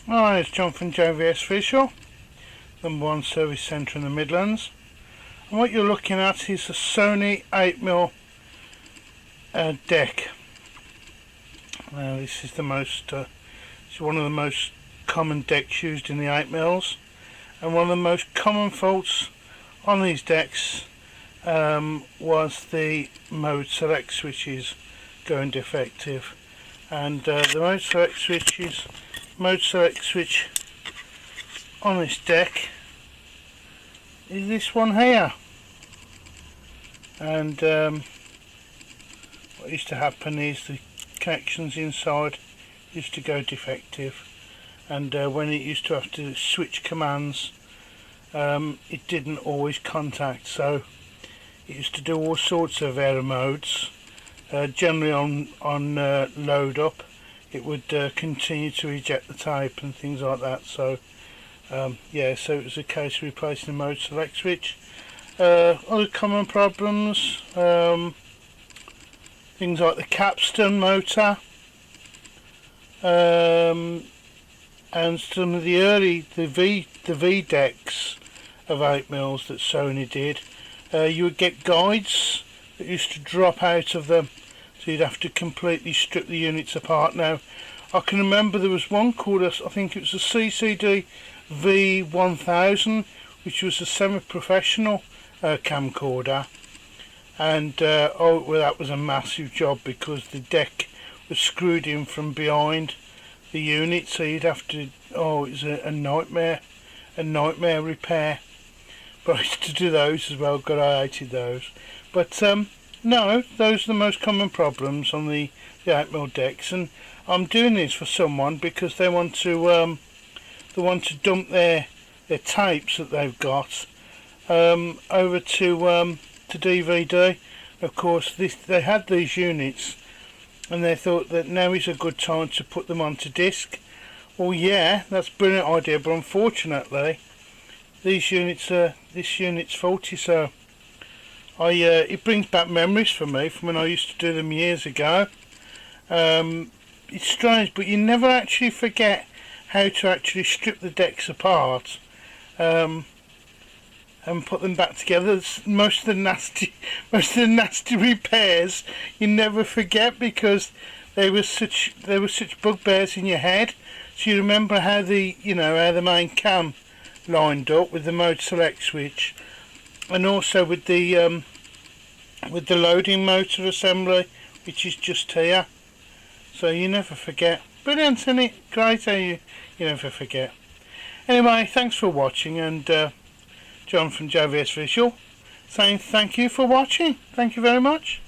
Hi, it's John from JVSVisual, #1 service centre in the Midlands. And what you're looking at is a Sony 8mm deck. This is one of the most common decks used in the 8mm, and one of the most common faults on these decks was the mode select switches going defective. And the mode select switch on this deck is this one here. And what used to happen is the connections inside used to go defective, and when it used to have to switch commands, it didn't always contact, so it used to do all sorts of error modes. Generally on load up it would continue to eject the tape and things like that. So yeah, so it was a case of replacing the mode select switch. Other common problems, things like the capstan motor, and some of the early V decks of 8mm that Sony did. You would get guides that used to drop out of them, so you'd have to completely strip the units apart. Now, I can remember there was one called, I think it was a CCD V1000, which was a semi-professional camcorder, and oh well, that was a massive job because the deck was screwed in from behind the unit, so you'd have to, oh, it was a nightmare repair. But I used to do those as well. God, I hated those. But no, those are the most common problems on the 8mm decks, and I'm doing this for someone because they want to dump their tapes that they've got over to DVD. Of course, they had these units, and they thought that now is a good time to put them onto disc. Well, yeah, that's a brilliant idea, but unfortunately, this unit's faulty. So it brings back memories for me from when I used to do them years ago. It's strange, but you never actually forget how to actually strip the decks apart and put them back together. Most of the nasty repairs you never forget, because they were such bugbears in your head. So you remember how the main cam lined up with the mode select switch, and also with the loading motor assembly, which is just here. So you never forget. Brilliant, isn't it? Great how you never forget. Anyway, thanks for watching, and John from JVSVisual saying thank you for watching. Thank you very much.